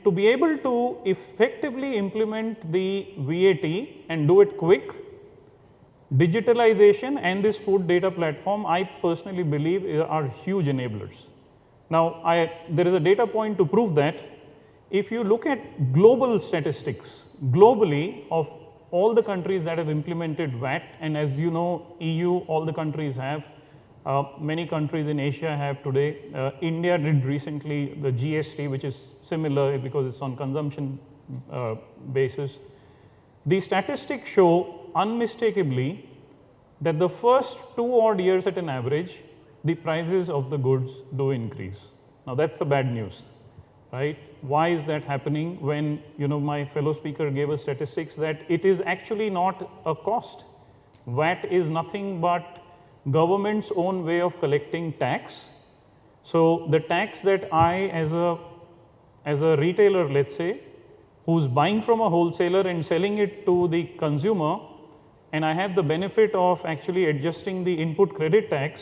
To be able to effectively implement the VAT and do it quick, digitalization and this food data platform, I personally believe, are huge enablers. Now, there is a data point to prove that. If you look at global statistics, globally of all the countries that have implemented VAT, and as you know, EU, all the countries have, many countries in Asia have today. India did recently the GST, which is similar because it's on consumption basis. The statistics show unmistakably that the first 2 odd years at an average, the prices of the goods do increase. Now that's the bad news, right? Why is that happening when, my fellow speaker gave us statistics that it is actually not a cost. VAT is nothing but government's own way of collecting tax. So the tax that I as a retailer, let's say, who's buying from a wholesaler and selling it to the consumer, and I have the benefit of actually adjusting the input credit tax,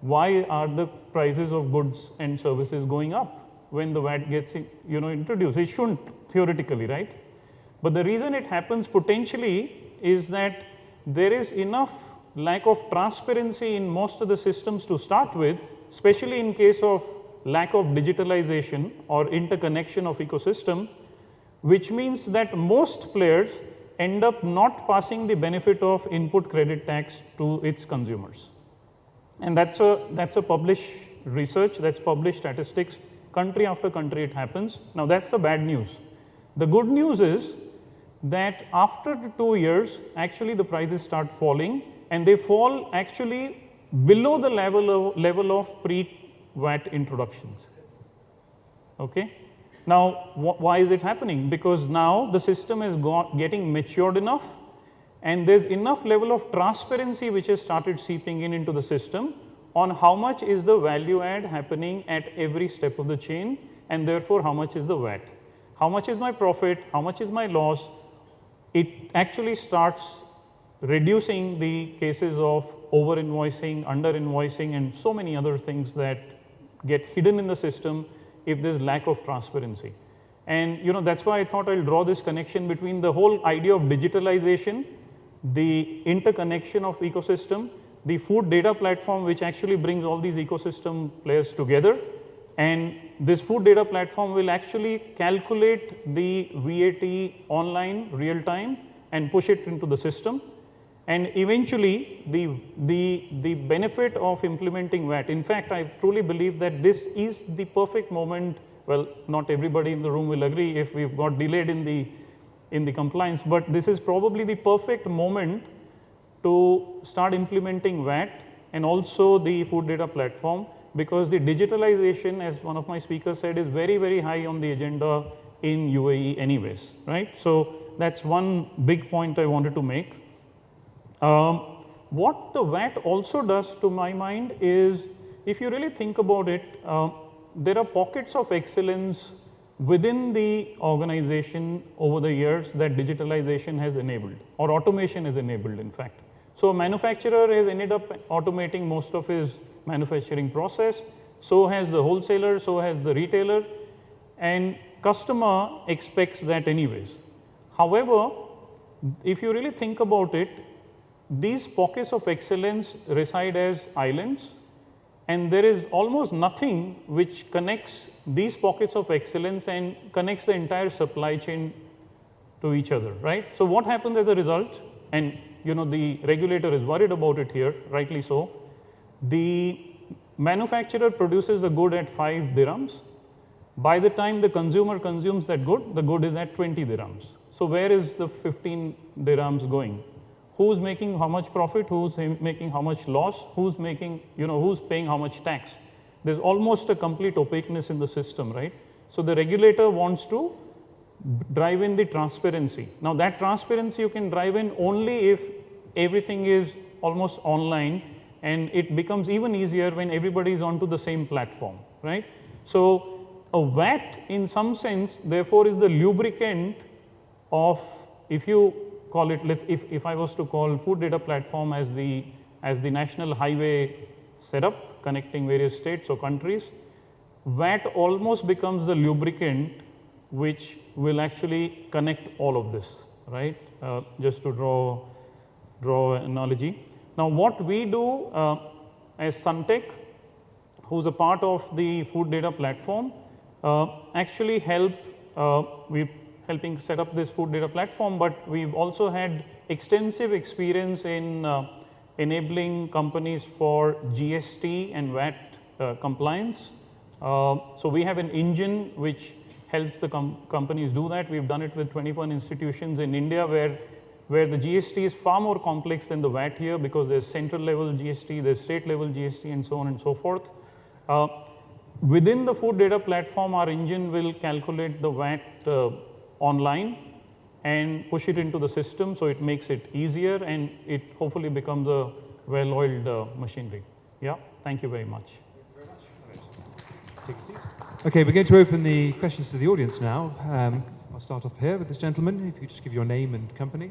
why are the prices of goods and services going up when the VAT gets introduced? It shouldn't, theoretically, right? But the reason it happens potentially is that there is enough lack of transparency in most of the systems to start with, especially in case of lack of digitalization or interconnection of ecosystem, which means that most players end up not passing the benefit of input credit tax to its consumers. And that's a published research, that's published statistics, country after country it happens. Now that's the bad news. The good news is that after the 2 years, actually the prices start falling, and they fall actually below the level of pre-VAT introductions. Okay? Now, why is it happening? Because now the system is getting matured enough, and there's enough level of transparency which has started seeping into the system on how much is the value add happening at every step of the chain, and therefore how much is the VAT. How much is my profit? How much is my loss? It actually starts reducing the cases of over invoicing, under invoicing, and so many other things that get hidden in the system if there's lack of transparency. And that's why I thought I'll draw this connection between the whole idea of digitalization, the interconnection of ecosystem, the food data platform which actually brings all these ecosystem players together, and this food data platform will actually calculate the VAT online real time and push it into the system. And eventually the benefit of implementing VAT, in fact, I truly believe that this is the perfect moment. Well, not everybody in the room will agree if we've got delayed in the compliance, but this is probably the perfect moment to start implementing VAT and also the food data platform, because the digitalization, as one of my speakers said, is very, very high on the agenda in UAE anyways, right? So that's one big point I wanted to make. What the VAT also does, to my mind, is if you really think about it, there are pockets of excellence within the organization over the years that digitalization has enabled, or automation has enabled, in fact. So a manufacturer has ended up automating most of his manufacturing process, so has the wholesaler, so has the retailer, and customer expects that anyways. However, if you really think about it, these pockets of excellence reside as islands, and there is almost nothing which connects these pockets of excellence and connects the entire supply chain to each other, right? So what happens as a result, and the regulator is worried about it here, rightly so. The manufacturer produces the good at 5 dirhams. By the time the consumer consumes that good, the good is at 20 dirhams. So where is the 15 dirhams going? Who's making how much profit? Who's making how much loss? Who's making, who's paying how much tax? There's almost a complete opaqueness in the system, right? So the regulator wants to drive in the transparency. Now that transparency you can drive in only if everything is almost online, and it becomes even easier when everybody is onto the same platform, right? So a VAT in some sense therefore is the lubricant of, if you call it, if I was to call food data platform as the national highway setup connecting various states or countries, VAT almost becomes the lubricant which will actually connect all of this, right? Just to draw an analogy. Now, what we do as Suntech, who's a part of the food data platform, actually we're helping set up this food data platform, but we've also had extensive experience in enabling companies for GST and VAT compliance. So we have an engine which helps the companies do that. We've done it with 21 institutions in India where the GST is far more complex than the VAT here, because there's central level GST, there's state level GST, and so on and so forth. Within the food data platform, our engine will calculate the VAT online and push it into the system, so it makes it easier and it hopefully becomes a well-oiled machinery. Yeah, thank you very much. Take a seat. Okay, we're going to open the questions to the audience now. I'll start off here with this gentleman. If you could just give your name and company.